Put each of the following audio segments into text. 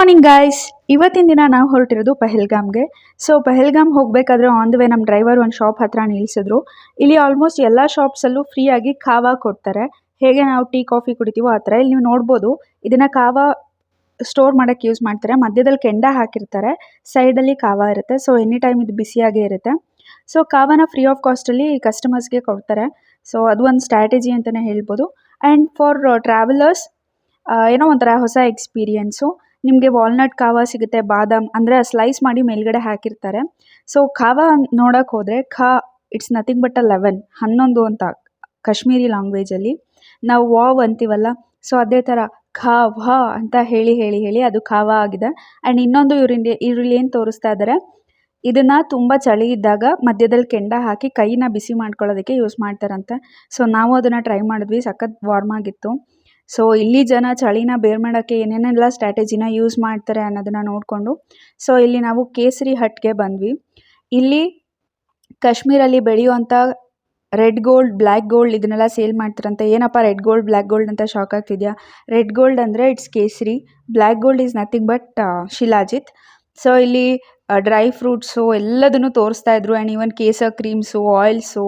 Morning guys, ಇವತ್ತಿನ ದಿನ ನಾವು ಹೊರಟಿರೋದು ಪಹಲ್ಗಾಮ್ಗೆ. ಸೊ ಪಹಲ್ಗಾಮ್ ಹೋಗಬೇಕಾದ್ರೆ ಆನ್ ದ ವೇ ನಮ್ಮ ಡ್ರೈವರ್ ಒಂದು ಶಾಪ್ ಹತ್ರ ನಿಲ್ಲಿಸಿದ್ರು. ಇಲ್ಲಿ ಆಲ್ಮೋಸ್ಟ್ ಎಲ್ಲ ಶಾಪ್ಸಲ್ಲೂ ಫ್ರೀಯಾಗಿ ಖಾವಾ ಕೊಡ್ತಾರೆ. ಹೇಗೆ ನಾವು ಟೀ ಕಾಫಿ ಕುಡಿತೀವೋ ಆ ಥರ. ಇಲ್ಲಿ ನೀವು ನೋಡ್ಬೋದು, ಇದನ್ನು ಖಾವಾ ಸ್ಟೋರ್ ಮಾಡೋಕ್ಕೆ ಯೂಸ್ ಮಾಡ್ತಾರೆ. ಮಧ್ಯದಲ್ಲಿ ಕೆಂಡ ಹಾಕಿರ್ತಾರೆ, ಸೈಡಲ್ಲಿ ಖಾವಾ ಇರುತ್ತೆ. ಸೊ ಎನಿ ಟೈಮ್ ಇದು ಬಿಸಿಯಾಗೇ ಇರುತ್ತೆ. ಸೊ ಖಾವಾನ ಫ್ರೀ ಆಫ್ ಕಾಸ್ಟಲ್ಲಿ ಕಸ್ಟಮರ್ಸ್ಗೆ ಕೊಡ್ತಾರೆ. ಸೊ ಅದು ಒಂದು ಸ್ಟ್ರಾಟಜಿ ಅಂತಲೇ ಹೇಳ್ಬೋದು. ಆ್ಯಂಡ್ ಫಾರ್ ಟ್ರಾವೆಲರ್ಸ್ ಏನೋ ಒಂಥರ ಹೊಸ ಎಕ್ಸ್ಪೀರಿಯೆನ್ಸು. ನಿಮಗೆ ವಾಲ್ನಟ್ ಖಾವಾ ಸಿಗುತ್ತೆ, ಬಾದಾಮ್ ಅಂದರೆ ಸ್ಲೈಸ್ ಮಾಡಿ ಮೇಲ್ಗಡೆ ಹಾಕಿರ್ತಾರೆ. ಸೊ ಖಾವಾ ನೋಡೋಕೆ ಹೋದರೆ ಇಟ್ಸ್ ನಥಿಂಗ್ ಬಟ್ 11 ಅಂತ ಕಾಶ್ಮೀರಿ ಲ್ಯಾಂಗ್ವೇಜಲ್ಲಿ. ನಾವು ವಾವ್ ಅಂತೀವಲ್ಲ, ಸೊ ಅದೇ ಥರ ಖಾವಾ ಅಂತ ಹೇಳಿ ಹೇಳಿ ಹೇಳಿ ಅದು ಖಾವಾ ಆಗಿದೆ. ಆ್ಯಂಡ್ ಇನ್ನೊಂದು ಇವ್ರಲ್ಲಿ ಏನು ತೋರಿಸ್ತಾ ಇದ್ದಾರೆ, ಇದನ್ನು ತುಂಬ ಚಳಿ ಇದ್ದಾಗ ಮಧ್ಯದಲ್ಲಿ ಕೆಂಡ ಹಾಕಿ ಕೈನ ಬಿಸಿ ಮಾಡ್ಕೊಳ್ಳೋದಕ್ಕೆ ಯೂಸ್ ಮಾಡ್ತಾರಂತೆ. ಸೊ ನಾವು ಅದನ್ನು ಟ್ರೈ ಮಾಡಿದ್ವಿ, ಸಖತ್ ವಾರ್ಮ್ ಆಗಿತ್ತು. ಸೊ ಇಲ್ಲಿ ಜನ ಚಳಿನ ಬೇರ್ ಮಾಡೋಕ್ಕೆ ಏನೇನೆಲ್ಲ ಸ್ಟ್ರಾಟಜಿನ ಯೂಸ್ ಮಾಡ್ತಾರೆ ಅನ್ನೋದನ್ನು ನೋಡಿಕೊಂಡು ಸೊ ಇಲ್ಲಿ ನಾವು ಕೇಸರಿ ಹಟ್ಗೆ ಬಂದ್ವಿ. ಇಲ್ಲಿ ಕಾಶ್ಮೀರಲ್ಲಿ ಬೆಳೆಯುವಂಥ ರೆಡ್ ಗೋಲ್ಡ್, ಬ್ಲ್ಯಾಕ್ ಗೋಲ್ಡ್ ಇದನ್ನೆಲ್ಲ ಸೇಲ್ ಮಾಡ್ತಾರಂತೆ. ಏನಪ್ಪ ರೆಡ್ ಗೋಲ್ಡ್, ಬ್ಲ್ಯಾಕ್ ಗೋಲ್ಡ್ ಅಂತ ಶಾಕ್ ಆಗ್ತಿದೆಯಾ? ರೆಡ್ ಗೋಲ್ಡ್ ಅಂದರೆ ಇಟ್ಸ್ ಕೇಸರಿ, black gold is nothing but shilajit. So ಇಲ್ಲಿ ಡ್ರೈ ಫ್ರೂಟ್ಸು ಎಲ್ಲದನ್ನು ತೋರಿಸ್ತಾ ಇದ್ರು. And even Kesar creams, oils,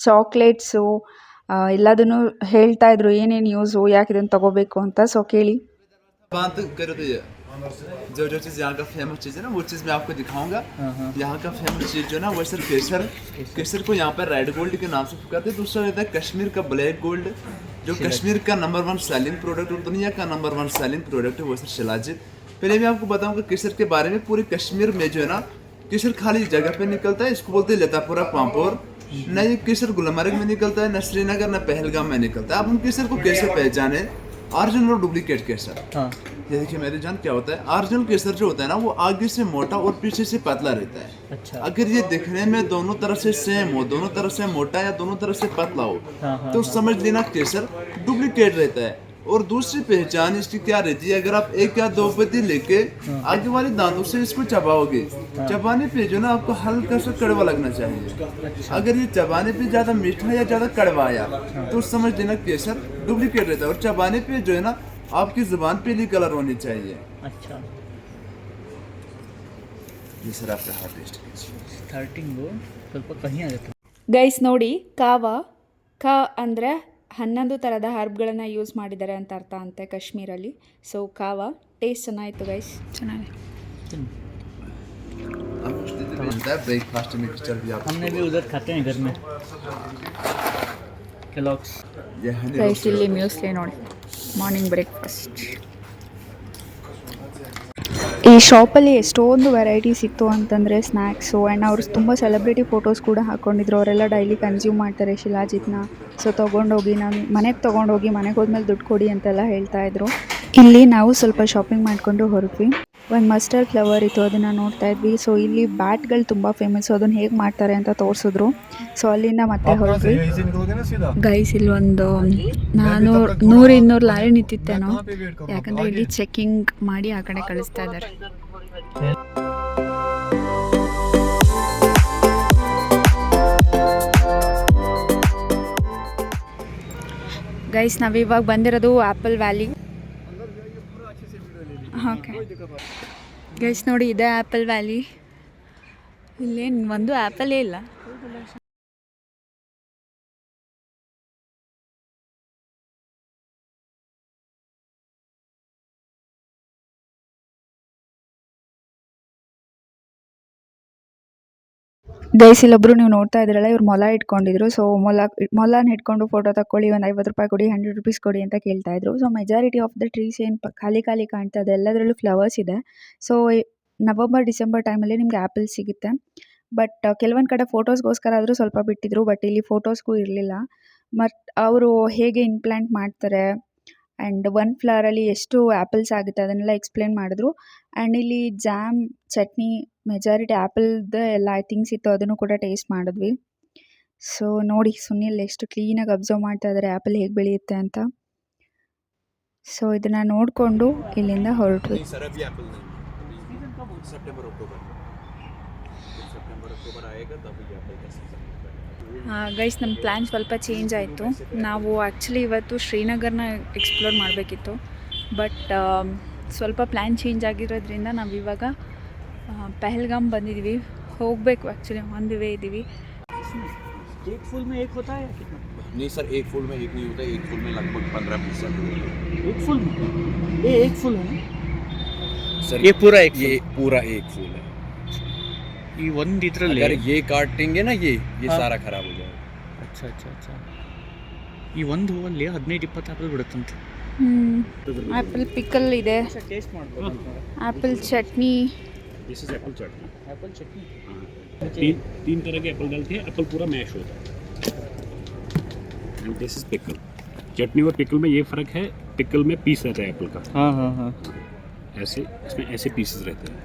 chocolates ಎಲ್ಲದನ್ನು ಹೇಳ್ತಾ ಇದ್ರು ಏನೇನು ಯೂಸು, ಯಾಕೆ ಇದನ್ನು ತಗೋಬೇಕು ಅಂತ. ಸೊ ಕೇಳಿ. बात करो तो जो चीज़ यहाँ का फेमस चीज़ है ना, वो चीज़ मैं आपको दिखाऊंगा. यहाँ का फेमस चीज़ जो है ना, वो सर केसर को यहाँ पर रेड गोल्ड के नाम से पुकारते हैं. दूसरा रहता है कश्मीर का ब्लैक गोल्ड, जो कश्मीर का नंबर 1 सेलिंग प्रोडक्ट और दुनिया का नंबर 1 सेलिंग प्रोडक्ट है, वो सर शिलाजित. पहले मैं आपको बताऊंगा केसर के बारे में. पूरे कश्मीर में जो है ना, केसर खाली जगह पे निकलता है, इसको बोलते हैं लतापुरा पामपोर. न ये केसर गुलमर्ग में निकलता है, न श्रीनगर, न पहलगाम में निकलता है. अब हम केसर को कैसे पहचाने, ओरिजिनल और डुप्लीकेट केसर? ये देखिए मेरे जान, क्या होता है ओरिजिनल केसर जो होता है ना, वो आगे से मोटा और पीछे से पतला रहता है. अच्छा. अगर ये दिखने में दोनों तरफ से सेम हो, दोनों तरफ से मोटा या दोनों तरफ से पतला हो, तो समझ लेना केसर डुप्लीकेट रहता है. और दूसरी पहचान इसकी क्या रहती है, अगर आप 1 या 2 पत्ती लेके आगे वाले दांतों से इसको चबाओगे, चबाने पे जो ना आपको हल्का सा कड़वा लगना चाहिए. अगर ये चबाने पे ज्यादा मीठा या ज्यादा कड़वा आया तो समझ लेना केसर डुप्लीकेट रहता है. और चबाने पे जो है ना, आपकी जुबान पीली कलर होनी चाहिए. अच्छा, ये सर आपका हाथ टेस्ट ಸ್ಟಾರ್ಟಿಂಗ್ ಸ್ವಲ್ಪ ಕಹಿ ಆಗುತ್ತೆ ಗೈಸ್. ನೋಡಿ, ಖಾವಾ ಅಂದರೆ 11 ಥರದ ಹರ್ಬ್ಗಳನ್ನು ಯೂಸ್ ಮಾಡಿದ್ದಾರೆ ಅಂತ ಅರ್ಥ ಅಂತೆ ಕಾಶ್ಮೀರಲ್ಲಿ. ಸೊ ಖಾವಾ ಟೇಸ್ಟ್ ಚೆನ್ನಾಗಿತ್ತು ಗೈಸ್, ಚೆನ್ನಾಗಿದೆ. ब्रेकफास्ट में हमने भी उधर खाते हैं घर में केलॉग्स. ಗೈಸ್ ಇಲ್ಲಿ ಮ್ಯೂಸ್ಲಿ ನೋಡಿ, ಮಾರ್ನಿಂಗ್ ಬ್ರೇಕ್ಫಾಸ್ಟ್. ಈ ಶಾಪಲ್ಲಿ ಎಷ್ಟೊಂದು ವೆರೈಟೀಸ್ ಇತ್ತು ಅಂತಂದರೆ ಸ್ನ್ಯಾಕ್ಸು. ಆ್ಯಂಡ್ ಅವರು ತುಂಬ ಸೆಲೆಬ್ರಿಟಿ ಫೋಟೋಸ್ ಕೂಡ ಹಾಕ್ಕೊಂಡಿದ್ರು. ಅವರೆಲ್ಲ ಡೈಲಿ ಕನ್ಸ್ಯೂಮ್ ಮಾಡ್ತಾರೆ ಶಿಲಾಜಿತ್ನ. ಸೊ ತೊಗೊಂಡೋಗಿ ನಾನು ಮನೆಗೆ ತೊಗೊಂಡೋಗಿ ಮನೆಗೆ ಹೋದ್ಮೇಲೆ ದುಡ್ಡು ಕೊಡಿ ಅಂತೆಲ್ಲ ಹೇಳ್ತಾಯಿದ್ರು. ಇಲ್ಲಿ ನಾವು ಸ್ವಲ್ಪ ಶಾಪಿಂಗ್ ಮಾಡಿಕೊಂಡು ಹೊರಟ್ವಿ. ಒಂದು ಮಸ್ಟರ್ಡ್ ಫ್ಲವರ್ ಇತ್ತು, ಅದನ್ನು ನೋಡ್ತಾ ಇದ್ವಿ. ಸೊ ಇಲ್ಲಿ ಬ್ಯಾಟ್ಗಳು ತುಂಬ ಫೇಮಸ್ಸು, ಅದನ್ನು ಹೇಗೆ ಮಾಡ್ತಾರೆ ಅಂತ ತೋರಿಸಿದ್ರು. ಸೊ ಅಲ್ಲಿಂದ ಮತ್ತೆ ಹೊರಟ್ವಿ ಗೈಸ್. ಇಲ್ಲಿ ಒಂದು 100-200 ಲಾರಿ ನಿಂತಿತ್ತೇನೋ, ಯಾಕಂದರೆ ಇಲ್ಲಿ ಚೆಕ್ಕಿಂಗ್ ಮಾಡಿ ಆ ಕಡೆ ಕಳಿಸ್ತಾ ಇದ್ದಾರೆ. ಗೈಸ್ ನಾವಿವಾಗ ಬಂದಿರೋದು ಆ್ಯಪಲ್ ವ್ಯಾಲಿ. ಓಕೆ ಗೈಸ್ ನೋಡಿ, ಇದೆ ಆ್ಯಪಲ್ ವ್ಯಾಲಿ. ಇಲ್ಲೇನು ಒಂದು ಆ್ಯಪಲ್ಲೇ ಇಲ್ಲ. ಗೈಸ್ ಇಲ್ಲೊಬ್ರು ನೀವು ನೋಡ್ತಾ ಇದ್ರಲ್ಲ, ಇವ್ರು ಮೊಲ ಇಟ್ಕೊಂಡಿದ್ರು. ಸೊ ಮೊಲನ ಇಟ್ಕೊಂಡು ಫೋಟೋ ತಗೊಳ್ಳಿ, ಒಂದು 50 ರೂಪಾಯಿ ಕೊಡಿ, 100 ರೂಪೀಸ್ ಕೊಡಿ ಅಂತ ಕೇಳ್ತಾ ಇದ್ರು. So majority of the trees ಏನು ಖಾಲಿ ಕಾಣ್ತಾ ಇದೆ, ಎಲ್ಲದರಲ್ಲೂ ಫ್ಲವರ್ಸ್ ಇದೆ. ಸೊ ನವಂಬರ್-ಡಿಸೆಂಬರ್ ಟೈಮಲ್ಲಿ ನಿಮ್ಗೆ ಆ್ಯಪಲ್ ಸಿಗುತ್ತೆ. ಬಟ್ ಕೆಲವೊಂದು ಕಡೆ ಫೋಟೋಸ್ಗೋಸ್ಕರ ಆದರೂ ಸ್ವಲ್ಪ ಬಿಟ್ಟಿದ್ರು, ಬಟ್ ಇಲ್ಲಿ ಫೋಟೋಸ್ಗೂ ಇರಲಿಲ್ಲ. ಮತ್ತು ಅವರು ಹೇಗೆ ಇಂಪ್ಲಾಂಟ್ ಮಾಡ್ತಾರೆ ಆ್ಯಂಡ್ 1 ಫ್ಲವರಲ್ಲಿ ಎಷ್ಟು ಆ್ಯಪಲ್ಸ್ ಆಗುತ್ತೆ ಅದನ್ನೆಲ್ಲ ಎಕ್ಸ್ಪ್ಲೇನ್ ಮಾಡಿದ್ರು. ಆ್ಯಂಡ್ ಇಲ್ಲಿ ಜಾಮ್, ಚಟ್ನಿ, ಮೆಜಾರಿಟಿ ಆ್ಯಪಲ್ದು ಎಲ್ಲ ಥಿಂಗ್ಸ್ ಇತ್ತು, ಅದನ್ನು ಕೂಡ ಟೇಸ್ಟ್ ಮಾಡಿದ್ವಿ. ಸೊ ನೋಡಿ, ಸುನಿಲ್ ಎಷ್ಟು ಕ್ಲೀನಾಗಿ ಅಬ್ಸರ್ವ್ ಮಾಡ್ತಾ ಇದ್ದಾರೆ ಆ್ಯಪಲ್ ಹೇಗೆ ಬೆಳೆಯುತ್ತೆ ಅಂತ. ಸೊ ಇದನ್ನು ನೋಡಿಕೊಂಡು ಇಲ್ಲಿಂದ ಹೊರಟ್ವಿ. ಗೈಸ್ ನಮ್ಮ ಪ್ಲ್ಯಾನ್ ಸ್ವಲ್ಪ ಚೇಂಜ್ ಆಯಿತು. ನಾವು ಆ್ಯಕ್ಚುಲಿ ಇವತ್ತು ಶ್ರೀನಗರ್ನ ಎಕ್ಸ್ಪ್ಲೋರ್ ಮಾಡಬೇಕಿತ್ತು, ಬಟ್ ಸ್ವಲ್ಪ ಪ್ಲ್ಯಾನ್ ಚೇಂಜ್ ಆಗಿರೋದ್ರಿಂದ ನಾವು ಇವಾಗ ಪಹಲ್ಗಾಮ್ ಬಂದಿದ್ದೀವಿ. ಹೋಗಬೇಕು ಆ್ಯಕ್ಚುಲಿ ಆನ್ ದಿ ವೇ ಇದ್ದೀವಿ. एक फूल में एक होता है या कितना? नहीं सर, एक फूल में एक नहीं होता, एक फूल में लगभग 15 पीस होते हैं। एक फूल में ये एक फूल है ना सर ये पूरा एक ये पूरा एक फूल है। ये ಒಂದು ಇದರಲ್ಲಿ अगर ये काटेंगे ना ये हाँ। सारा खराब हो जाएगा। अच्छा अच्छा अच्छा ಈ ಒಂದು ಹೂವಲ್ಲಿ 15-20 ಆಪಲ್ ಬಿಡುತ್ತಂತೆ. ಆ್ಯಪಲ್ ಪಿಕಲ್ ಇದೆ, ಟೇಸ್ಟ್ ಮಾಡ್ಬೋದು. Apple chutney. This is Apple chutney. Apple chutney तीन तरह के एप्पल डालते हैं, एप्पल पूरा मैश होता है। And this is pickle. Chutney और पिकल में ये फ़र्क है, पिकल में पीस रहता है एप्पल का, हाँ हाँ हाँ ऐसे इसमें ऐसे पीसेस रहते हैं।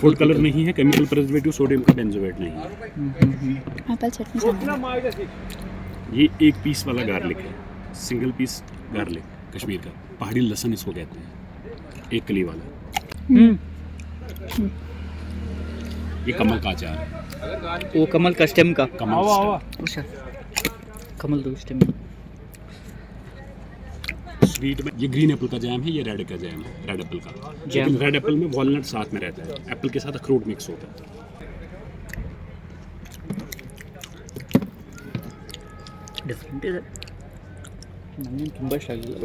फूड कलर नहीं है, केमिकल प्रिजर्वेटिव, सोडियम का बेंजोएट नहीं है। ಆ್ಯಪಲ್ ಚಟ್ನಿ ಚೆನ್ನಾಗಿದೆ. ये एक पीस वाला गार्लिक है, सिंगल पीस गार्लिक कश्मीर का, पहाड़ी लहसुन इसको कहते हैं, एक कली वाला। ये कमल का अचार है, वो कमल का स्टेम का कमल stem। अच्छा कमल दो स्टेम स्वीट में ये ग्रीन एप्पल का जैम है, ये रेड का जैम है, रेड एप्पल का। लेकिन रेड एप्पल में वॉलनट साथ में रहता है, एप्पल के साथ अखरोट मिक्स होता है। डिफरेंट ಇದೆ. ನನಗೆ ತುಂಬ ಇಷ್ಟ ಆಗಿಲ್ಲ.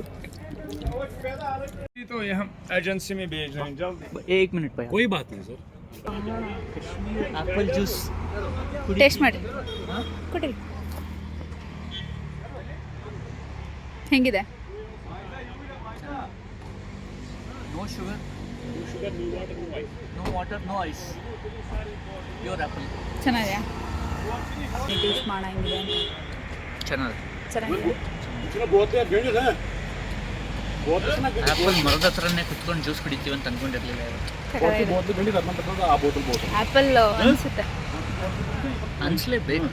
तो ये हम एजेंसी में भेज रहे हैं जल्दी। एक मिनट भैया. कोई बात नहीं सर। एप्पल जूस ಟೇಸ್ಟ್ ಮಾಡಿ ಕೊಡಿರಿ. ಹೆಂಗಿದೆ? No sugar, no water, no ice, pure apple. ಚೆನ್ನಾಗಿದೆಯಾ? ಟೇಸ್ಟ್ ಮಾಡೋಣ ಹೆಂಗಿದೆ ಅಂತ. ಚೆನ್ನಾಗಿದೆ. ಆ್ಯಪಲ್ ಮರದ ಹತ್ರನೇ ಕುತ್ಕೊಂಡು ಜ್ಯೂಸ್ ಕುಡಿತೀವಿ ಅಂತ ಅಂದ್ಕೊಂಡಿರಲಿಲ್ಲ ಆ್ಯಪಲ್ ಅನಿಸುತ್ತೆ. ಅನಿಸ್ಲೇಬೇಕು.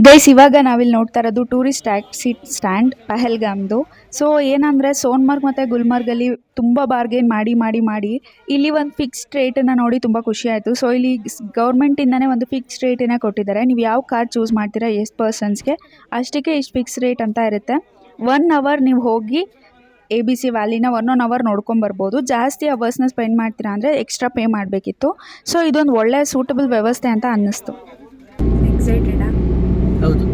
ಗೈಸ್, ಇವಾಗ ನಾವಿಲ್ಲಿ ನೋಡ್ತಾ ಇರೋದು ಟೂರಿಸ್ಟ್ ಟ್ಯಾಕ್ಸಿ ಸ್ಟ್ಯಾಂಡ್ ಪಹಲ್ಗಾಮ್ದು. ಸೊ ಏನಂದರೆ ಸೋನ್ಮಾರ್ಗ್ ಮತ್ತು ಗುಲ್ಮಾರ್ಗಲ್ಲಿ ತುಂಬ ಬಾರ್ಗೇನ್ ಮಾಡಿ ಇಲ್ಲಿ ಒಂದು ಫಿಕ್ಸ್ಡ್ ರೇಟನ್ನು ನೋಡಿ ತುಂಬ ಖುಷಿ ಆಯಿತು. ಸೊ ಇಲ್ಲಿ ಗೌರ್ಮೆಂಟಿಂದನೇ ಒಂದು ಫಿಕ್ಸ್ಡ್ ರೇಟನ್ನು ಕೊಟ್ಟಿದ್ದಾರೆ. ನೀವು ಯಾವ ಕಾರ್ ಚೂಸ್ ಮಾಡ್ತೀರಾ ಎಷ್ಟು ಪರ್ಸನ್ಸ್ಗೆ ಅಷ್ಟಕ್ಕೆ ಇಷ್ಟು ಫಿಕ್ಸ್ ರೇಟ್ ಅಂತ ಇರುತ್ತೆ. 1 ಅವರ್ ನೀವು ಹೋಗಿ ABC ವ್ಯಾಲಿನ 1 ಅವರ್ ನೋಡ್ಕೊಂಬರ್ಬೋದು. ಜಾಸ್ತಿ ಅವರ್ಸ್ನ ಸ್ಪೆಂಡ್ ಮಾಡ್ತೀರಾ ಅಂದರೆ ಎಕ್ಸ್ಟ್ರಾ ಪೇ ಮಾಡಬೇಕಿತ್ತು. ಸೊ ಇದೊಂದು ಒಳ್ಳೆ ಸೂಟಬಲ್ ವ್ಯವಸ್ಥೆ ಅಂತ ಅನ್ನಿಸ್ತು. ಎಕ್ಸೈಟೆಡಾ? ಹೌದು,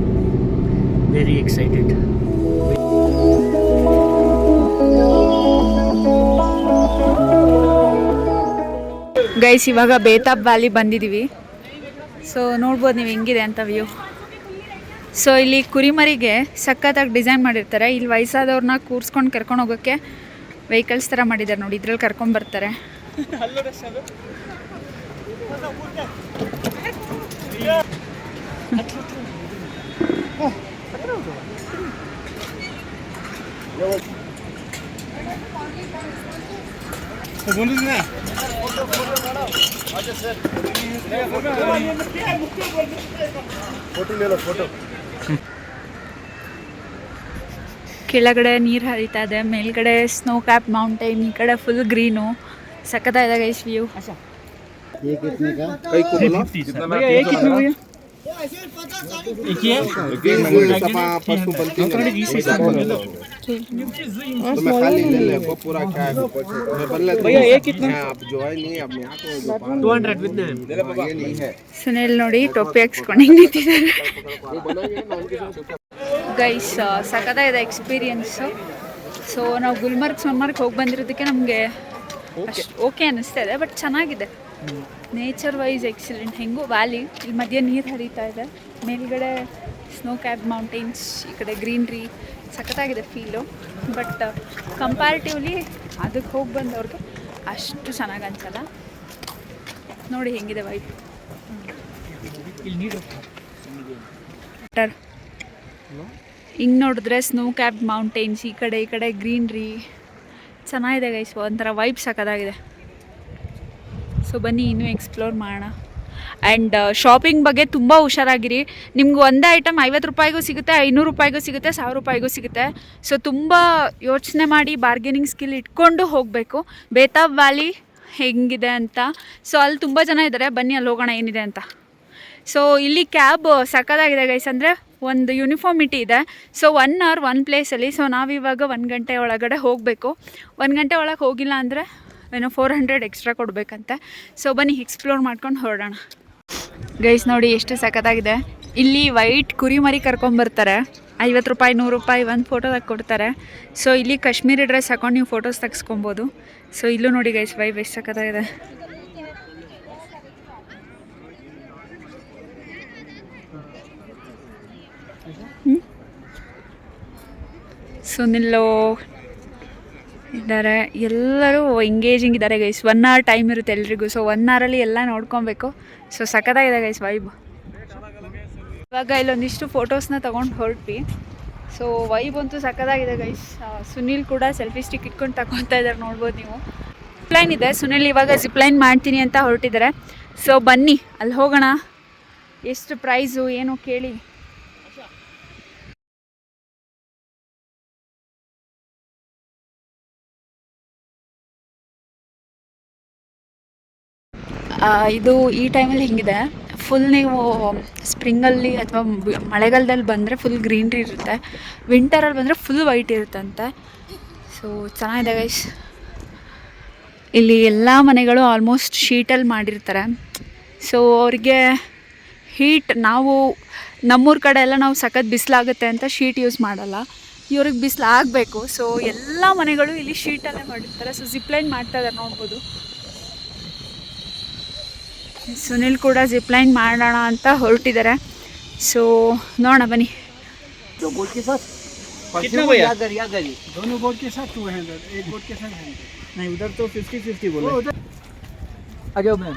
ವೆರಿ ಎಕ್ಸೈಟೆಡ್. ಗೈಸ್, ಇವಾಗ ಬೇತಾಬ್ ವ್ಯಾಲಿ ಬಂದಿದ್ದೀವಿ. ಸೊ ನೋಡ್ಬೋದು ನೀವು ಹೆಂಗಿದೆ ಅಂತ ವ್ಯೂ. ಸೊ ಇಲ್ಲಿ ಕುರಿಮರಿಗೆ ಸಖತ್ತಾಗಿ ಡಿಸೈನ್ ಮಾಡಿರ್ತಾರೆ. ಇಲ್ಲಿ ವಯಸ್ಸಾದವ್ರನ್ನ ಕೂರಿಸ್ಕೊಂಡು ಕರ್ಕೊಂಡು ಹೋಗೋಕ್ಕೆ ವೆಹಿಕಲ್ಸ್ ಥರ ಮಾಡಿದ್ದಾರೆ ನೋಡಿ, ಇದ್ರಲ್ಲಿ ಕರ್ಕೊಂಬರ್ತಾರೆ. ಕೆಳಗಡೆ ನೀರು ಹರಿತಾ ಇದೆ, ಮೇಲ್ಗಡೆ ಸ್ನೋ ಕ್ಯಾಪ್ ಮೌಂಟೇನ್, ಈ ಕಡೆ ಫುಲ್ ಗ್ರೀನು. ಸಖತ್ತಾಗಿದೆ ಗೈಸ್ ವ್ಯೂ. ಸುನಿಲ್ ನೋಡಿ ಟೊಪ್ಪಿ ಹಾಕ್ಸ್ಕೊಂಡು ಹೆಂಗೆ ನಿಂತಿದ್ದಾರೆ. ಗೈಸ್, ಸಖತ್ತಾಗಿದೆ ಎಕ್ಸ್ಪೀರಿಯನ್ಸು. ಸೊ ನಾವು ಸೋನ್ಮಾರ್ಗ್ ಹೋಗಿ ಬಂದಿರೋದಕ್ಕೆ ನಮಗೆ ಓಕೆ ಅನ್ನಿಸ್ತಾ ಇದೆ, ಬಟ್ ಚೆನ್ನಾಗಿದೆ. Nature wise excellent. ಹೆಂಗೂ ವ್ಯಾಲಿ, ಇಲ್ಲಿ ಮಧ್ಯೆ ನೀರು ಹರಿತಾ ಇದೆ, ಮೇಲ್ಗಡೆ ಸ್ನೋ ಕ್ಯಾಪ್ ಮೌಂಟೇನ್ಸ್, ಈ ಕಡೆ ಗ್ರೀನ್ರಿ. ಸಖತ್ತಾಗಿದೆ ಫೀಲು. ಬಟ್ ಕಂಪ್ಯಾರಿಟಿವ್ಲಿ ಅದಕ್ಕೆ ಹೋಗಿ ಬಂದವ್ರಿಗೆ ಅಷ್ಟು ಚೆನ್ನಾಗಿ ಅನ್ಸಲ್ಲ. ನೋಡಿ ಹೆಂಗಿದೆ ವೈಬ್. ಹಿಂಗೆ ನೋಡಿದ್ರೆ ಸ್ನೋ ಕ್ಯಾಪ್ ಮೌಂಟೇನ್ಸ್, ಈ ಕಡೆ ಗ್ರೀನ್ರಿ. ಚೆನ್ನಾಗಿದೆ ಗೈಸ್, ಒಂಥರ ವೈಬ್ ಸಖತ್ತಾಗಿದೆ. ಸೊ ಬನ್ನಿ ಇನ್ನೂ ಎಕ್ಸ್ಪ್ಲೋರ್ ಮಾಡೋಣ. ಆ್ಯಂಡ್ ಶಾಪಿಂಗ್ ಬಗ್ಗೆ ತುಂಬ ಹುಷಾರಾಗಿರಿ. ನಿಮ್ಗೆ ಒಂದೇ ಐಟಮ್ 50 ರೂಪಾಯಿಗೂ ಸಿಗುತ್ತೆ, 500 ರೂಪಾಯಿಗೂ ಸಿಗುತ್ತೆ, 1000 ರೂಪಾಯಿಗೂ ಸಿಗುತ್ತೆ. ಸೊ ತುಂಬ ಯೋಚನೆ ಮಾಡಿ ಬಾರ್ಗೇನಿಂಗ್ ಸ್ಕಿಲ್ ಇಟ್ಕೊಂಡು ಹೋಗಬೇಕು. ಬೇತಾಬ್ ವ್ಯಾಲಿ ಹೆಂಗಿದೆ ಅಂತ. ಸೊ ಅಲ್ಲಿ ತುಂಬ ಜನ ಇದ್ದಾರೆ, ಬನ್ನಿ ಅಲ್ಲಿ ಹೋಗೋಣ ಏನಿದೆ ಅಂತ. ಸೊ ಇಲ್ಲಿ ಕ್ಯಾಬ್ ಸಕ್ಕತ್ತಾಗಿದೆ ಗೈಸ್, ಅಂದರೆ ಒಂದು ಯೂನಿಫಾರ್ಮಿಟಿ ಇದೆ. ಸೊ 1 hour 1 ಪ್ಲೇಸಲ್ಲಿ. ಸೊ ನಾವಿವಾಗ 1 ಗಂಟೆ ಒಳಗಡೆ ಹೋಗಬೇಕು. 1 ಗಂಟೆ ಒಳಗೆ ಹೋಗಿಲ್ಲ ಅಂದರೆ ಏನೋ 400 ಎಕ್ಸ್ಟ್ರಾ ಕೊಡಬೇಕಂತೆ. ಸೊ ಬನ್ನಿ ಎಕ್ಸ್ಪ್ಲೋರ್ ಮಾಡ್ಕೊಂಡು ಹೊರಡೋಣ. ಗೈಸ್ ನೋಡಿ ಎಷ್ಟು ಸಖತ್ತಾಗಿದೆ. ಇಲ್ಲಿ ವೈಟ್ ಕುರಿಮರಿ ಕರ್ಕೊಂಬರ್ತಾರೆ, 50 ರೂಪಾಯಿ 100 ರೂಪಾಯಿ ಒಂದು ಫೋಟೋದಾಗ ಕೊಡ್ತಾರೆ. ಸೊ ಇಲ್ಲಿ ಕಾಶ್ಮೀರಿ ಡ್ರೆಸ್ ಹಾಕೊಂಡು ನೀವು ಫೋಟೋಸ್ ತೆಗೆಸ್ಕೊಬೋದು. ಸೊ ಇಲ್ಲೂ ನೋಡಿ ಗೈಸ್ ವೈಬ್ ಎಷ್ಟು ಸಖತ್ತಾಗಿದೆ. ಸುನಿಲ್ ಇದ್ದಾರೆ, ಎಲ್ಲರೂ ಎಂಗೇಜಿಂಗ್ ಇದ್ದಾರೆ ಗೈಸ್. 1 hour ಟೈಮ್ ಇರುತ್ತೆ ಎಲ್ರಿಗೂ. ಸೊ 1 hour ಎಲ್ಲ ನೋಡ್ಕೊಬೇಕು. ಸೊ ಸಖತ್ತಾಗಿದೆ ಗೈಸ್ ವೈಬ್. ಇವಾಗ ಇಲ್ಲೊಂದಿಷ್ಟು ಫೋಟೋಸ್ನ ತೊಗೊಂಡು ಹೊರಟ್ವಿ. ಸೊ ವೈಬ್ ಅಂತೂ ಸಖತ್ತಾಗಿದೆ ಗೈಸ್. ಸುನಿಲ್ ಕೂಡ ಸೆಲ್ಫಿ ಸ್ಟಿಕ್ ಇಟ್ಕೊಂಡು ತಗೊತಾ ಇದ್ದಾರೆ, ನೋಡ್ಬೋದು ನೀವು. ಜಿಪ್ಲೈನ್ ಇದೆ, ಸುನಿಲ್ ಇವಾಗ ಜಿಪ್ಲೈನ್ ಮಾಡ್ತೀನಿ ಅಂತ ಹೊರಟಿದ್ದಾರೆ. ಸೊ ಬನ್ನಿ ಅಲ್ಲಿ ಹೋಗೋಣ. ಎಷ್ಟು ಪ್ರೈಸು ಏನು ಕೇಳಿ. ಇದು ಈ ಟೈಮಲ್ಲಿ ಹಿಂಗಿದೆ. ಫುಲ್ ನೀವು ಸ್ಪ್ರಿಂಗಲ್ಲಿ ಅಥವಾ ಮಳೆಗಾಲದಲ್ಲಿ ಬಂದರೆ ಫುಲ್ ಗ್ರೀನ್ರಿ ಇರುತ್ತೆ, ವಿಂಟರಲ್ಲಿ ಬಂದರೆ ಫುಲ್ ವೈಟ್ ಇರುತ್ತಂತೆ. ಸೊ ಚೆನ್ನಾಗಿದೆ ಗೈಸ್. ಇಲ್ಲಿ ಎಲ್ಲ ಮನೆಗಳು ಆಲ್ಮೋಸ್ಟ್ ಶೀಟಲ್ಲಿ ಮಾಡಿರ್ತಾರೆ. ಸೊ ಅವ್ರಿಗೆ ಹೀಟ್, ನಾವು ನಮ್ಮೂರ ಕಡೆ ಎಲ್ಲ ನಾವು ಸಖತ್ ಬಿಸಿಲಾಗುತ್ತೆ ಅಂತ ಶೀಟ್ ಯೂಸ್ ಮಾಡಲ್ಲ, ಇವ್ರಿಗೆ ಬಿಸಿಲು ಆಗಬೇಕು. ಸೊ ಎಲ್ಲ ಮನೆಗಳು ಇಲ್ಲಿ ಶೀಟಲ್ಲೇ ಮಾಡಿರ್ತಾರೆ. ಸೊ ಜಿಪ್ಲೈನ್ ಮಾಡ್ತಾ ಇದ್ದಾರೆ, ನೋಡ್ಬೋದು. ಸುನಿಲ್ ಕೂಡ ಜಿಪ್ಲೈನ್ ಮಾಡೋಣ ಅಂತ ಹೊರಟಿದ್ದಾರೆ. ಸೊ ನೋಡೋಣ ಬನ್ನಿ. कितना भैया? दोनों बोट के साथ 200, एक बोट के साथ 100. नहीं उधर तो 50-50 बोले. आ जाओ मैम.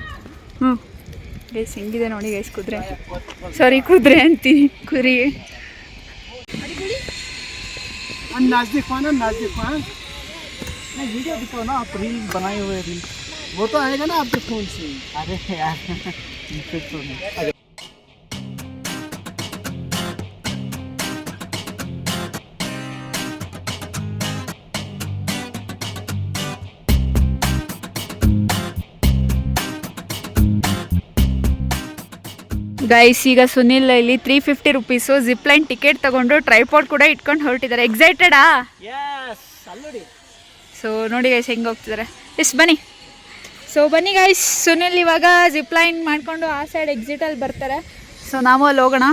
ಗೈಸ್ ಹೆಂಗಿದೆ ನೋಡಿ ಗೈಸ್ ಕುದುರೆ. ಸಾರಿ ಕುದುರೆ ಅಂತೀನಿ, ಕುರಿ. नजदीक पाना नहीं, वीडियो दिखाओ ना आप, रील बनाए हुए रील वो तो आएगा ना आपके फोन से. अरे यार तो नहीं. ಗೈಸ್ ಈಗ ಸುನಿಲ್ ಇಲ್ಲಿ 350 ರೂಪೀಸು ಜಿಪ್ಲೈನ್ ಟಿಕೆಟ್ ತೊಗೊಂಡು ಟ್ರೈಪಾಡ್ ಕೂಡ ಇಟ್ಕೊಂಡು ಹೊರಟಿದ್ದಾರೆ. ಎಕ್ಸೈಟೆಡಾ? ಸೊ ನೋಡಿ ಗೈಸ್ ಹೆಂಗೆ ಹೋಗ್ತಿದ್ದಾರೆ. ಬನ್ನಿ. ಸೊ ಬನ್ನಿ ಗೈಸ್, ಸುನಿಲ್ ಇವಾಗ ಜಿಪ್ಲೈನ್ ಮಾಡಿಕೊಂಡು ಆ ಸೈಡ್ ಎಕ್ಸಿಟಲ್ಲಿ ಬರ್ತಾರೆ. ಸೊ ನಾವು ಅಲ್ಲಿ ಹೋಗೋಣ.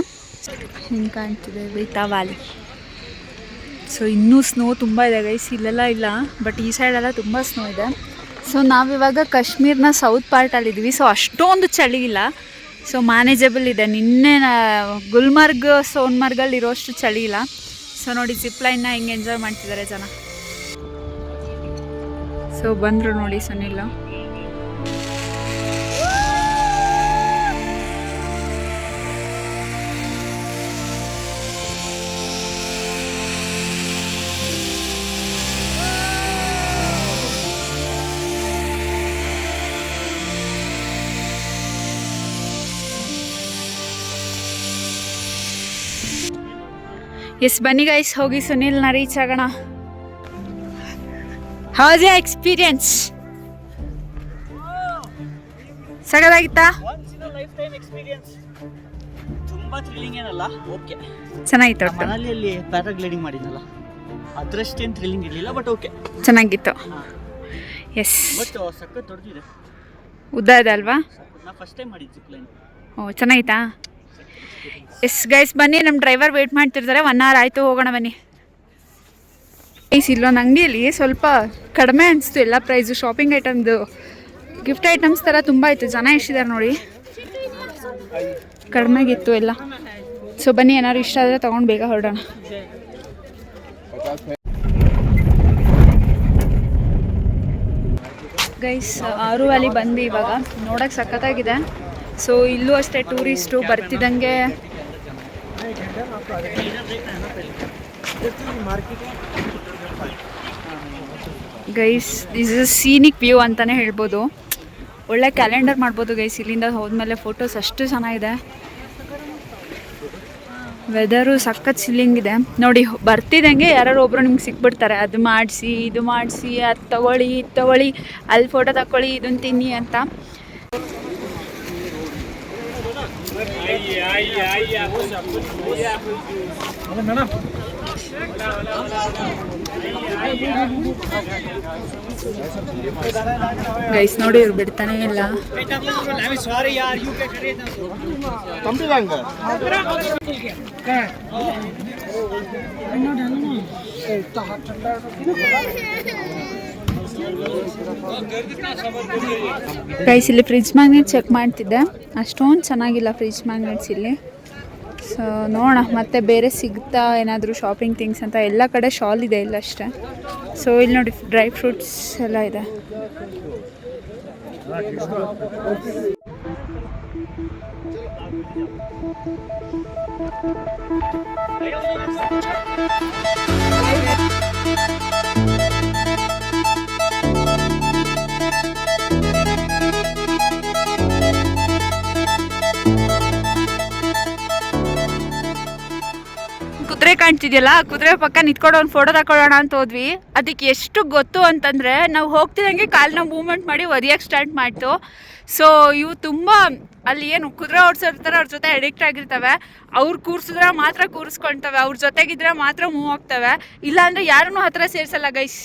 ಹಿಂಗೆ ಕಾಣ್ತಿದೆ ಬೈತಾ ವ್ಯಾಲಿ. ಸೊ ಇನ್ನೂ ಸ್ನೋ ತುಂಬ ಇದೆ ಗೈಸ್, ಇಲ್ಲೆಲ್ಲ ಇಲ್ಲ, ಬಟ್ ಈ ಸೈಡೆಲ್ಲ ತುಂಬ ಸ್ನೋ ಇದೆ. ಸೊ ನಾವಿವಾಗ ಕಾಶ್ಮೀರ್ನ ಸೌತ್ ಪಾರ್ಟಲ್ಲಿದ್ದೀವಿ. ಸೊ ಅಷ್ಟೊಂದು ಚಳಿ ಇಲ್ಲ, ಸೊ ಮ್ಯಾನೇಜಬಲ್ ಇದೆ. ನಿನ್ನೆ ಗುಲ್ಮರ್ಗ್ ಸೋನ್ಮರ್ಗಲ್ಲಿ ಇರೋಷ್ಟು ಚಳಿ ಇಲ್ಲ. ಸೊ ನೋಡಿ ಜಿಪ್ಲೈನ್ನ ಹಿಂಗೆ ಎಂಜಾಯ್ ಮಾಡ್ತಿದ್ದಾರೆ ಜನ. ಸೊ ಬಂದರು ನೋಡಿ ಸುನಿಲ್. ಎಸ್ ಬನ್ನಿ ಗೈಸ್, ಹೋಗಿ ಸುನಿಲ್ನ ರೀಚ್ ಆಗೋಣ. ಹೌಸ್ ಯಾ ಎಕ್ಸ್ಪೀರಿಯನ್ಸ್? ಸಗದಾಗಿತ್ತಾ? ತುಂಬಾ ಥ್ರಿಲ್ಲಿಂಗ್ ಏನಲ್ಲ, ಓಕೆ ಚೆನ್ನಾಗಿತ್ತು. ಮನಾಲಿಯಲ್ಲಿ ಪ್ಯಾರಾಗ್ಲೈಡಿಂಗ್ ಮಾಡಿದ್ನಲ್ಲ, ಅದರಷ್ಟೇನು ಥ್ರಿಲ್ಲಿಂಗ್ ಇರಲಿಲ್ಲ, ಬಟ್ ಓಕೆ ಚೆನ್ನಾಗಿತ್ತು. ಎಸ್, ಬಟ್ ಸಖತ್ ದೊಡ್ಡದಿದೆ, ಉದ್ದ ಇದೆ ಅಲ್ವಾ? ನಾ ಫಸ್ಟ್ ಟೈಮ್ ಮಾಡಿದ್ದು ಜಿಪ್ಲೈನ್. ಓ ಚೆನ್ನಾಗಿತ್ತಾ? ಎಸ್ ಗೈಸ್ ಬನ್ನಿ, ನಮ್ಮ ಡ್ರೈವರ್ ವೇಟ್ ಮಾಡ್ತಿರ್ತಾರೆ. 1 hour ಆಯಿತು, ಹೋಗೋಣ ಬನ್ನಿ. ಇಲ್ಲೊಂದು ಅಂಗಡಿಯಲ್ಲಿ ಸ್ವಲ್ಪ ಕಡಿಮೆ ಅನಿಸ್ತು ಎಲ್ಲ ಪ್ರೈಸು. ಶಾಪಿಂಗ್ ಐಟಮ್ದು, ಗಿಫ್ಟ್ ಐಟಮ್ಸ್ ಥರ ತುಂಬ ಇತ್ತು. ಜನ ಎಷ್ಟಿದ್ದಾರೆ ನೋಡಿ, ಕಡಿಮೆಗಿತ್ತು ಎಲ್ಲ. ಸೊ ಬನ್ನಿ, ಏನಾದ್ರು ಇಷ್ಟ ಆದರೆ ತೊಗೊಂಡು ಬೇಗ ಹೊರಡೋಣ. ಗೈಸ್ ಆರು ವ್ಯಾಲಿ ಬಂದು ಇವಾಗ ನೋಡೋಕ್ಕೆ ಸಖತ್ತಾಗಿದೆ. ಸೊ ಇಲ್ಲೂ ಅಷ್ಟೇ ಟೂರಿಸ್ಟು ಬರ್ತಿದ್ದಂಗೆ guys this is scenic view ಅಂತಲೇ ಹೇಳ್ಬೋದು. ಒಳ್ಳೆ ಕ್ಯಾಲೆಂಡರ್ ಮಾಡ್ಬೋದು ಗೈಸ್. ಇಲ್ಲಿಂದ ಹೋದ್ಮೇಲೆ ಫೋಟೋಸ್ ಅಷ್ಟು ಚೆನ್ನಾಗಿದೆ. ವೆದರು ಸಖತ್ ಚಿಲ್ಲಿಂಗ್ ಇದೆ ನೋಡಿ. ಬರ್ತಿದ್ದಂಗೆ ಯಾರು ಒಬ್ಬರು ನಿಮ್ಗೆ ಸಿಕ್ಬಿಡ್ತಾರೆ, ಅದು ಮಾಡಿಸಿ ಇದು ಮಾಡಿಸಿ, ಅದು ತೊಗೊಳ್ಳಿ ಇದು ತೊಗೊಳ್ಳಿ, ಅಲ್ಲಿ ಫೋಟೋ ತಗೊಳ್ಳಿ, ಇದನ್ನು ತಿನ್ನಿ ಅಂತ. ಗೈಸ್ ನೋಡಿ ಇವ್ರು ಬಿಡ್ತಾನೆ ಇಲ್ಲ. ಗೈಸ್ ಇಲ್ಲಿ ಫ್ರಿಡ್ಜ್ ಮ್ಯಾಗ್ನೆಟ್ ಚೆಕ್ ಮಾಡ್ತಿದ್ದೆ, ಅಷ್ಟೊಂದು ಚೆನ್ನಾಗಿಲ್ಲ ಫ್ರಿಡ್ಜ್ ಮ್ಯಾಗ್ನೆಟ್ಸ್ ಇಲ್ಲಿ. ಸೊ ನೋಡೋಣ ಮತ್ತೆ ಬೇರೆ ಸಿಗುತ್ತಾ ಏನಾದರೂ ಶಾಪಿಂಗ್ ಥಿಂಗ್ಸ್ ಅಂತ. ಎಲ್ಲ ಕಡೆ ಶಾಲ್ ಇದೆ ಇಲ್ಲ ಅಷ್ಟೇ. ಸೊ ಇಲ್ಲಿ ನೋಡಿ ಡ್ರೈ ಫ್ರೂಟ್ಸ್ ಎಲ್ಲ ಇದೆ. ಕುದುರೆ ಕಾಣ್ತಿದ್ಯಲ್ಲ, ಕುದುರೆ ಪಕ್ಕ ನಿಂತ್ಕೊಂಡು ಒಂದು ಫೋಟೋ ತಗೊಳ್ಳೋಣ ಅಂತ ಹೋದ್ವಿ. ಅದಕ್ಕೆ ಎಷ್ಟು ಗೊತ್ತು ಅಂತಂದರೆ ನಾವು ಹೋಗ್ತಿದ್ದಂಗೆ ಕಾಲನ್ನ ಮೂವ್ಮೆಂಟ್ ಮಾಡಿ ಒದಿಯೋಕ್ಕೆ ಸ್ಟಾರ್ಟ್ ಮಾಡ್ತು. ಸೊ ಇವು ತುಂಬ ಅಲ್ಲಿ ಏನು ಕುದುರೆ ಓಡಿಸಿರ್ತಾರೆ, ಅವ್ರ ಜೊತೆ ಅಡಿಕ್ಟ್ ಆಗಿರ್ತವೆ. ಅವ್ರು ಕೂರಿಸಿದ್ರೆ ಮಾತ್ರ ಕೂರಿಸ್ಕೊಳ್ತವೆ, ಅವ್ರ ಜೊತೆಗಿದ್ರೆ ಮಾತ್ರ ಮೂವ್ ಆಗ್ತವೆ, ಇಲ್ಲಾಂದರೆ ಯಾರನ್ನೂ ಹತ್ರ ಸೇರಿಸಲ್ಲ ಗೈಸ್.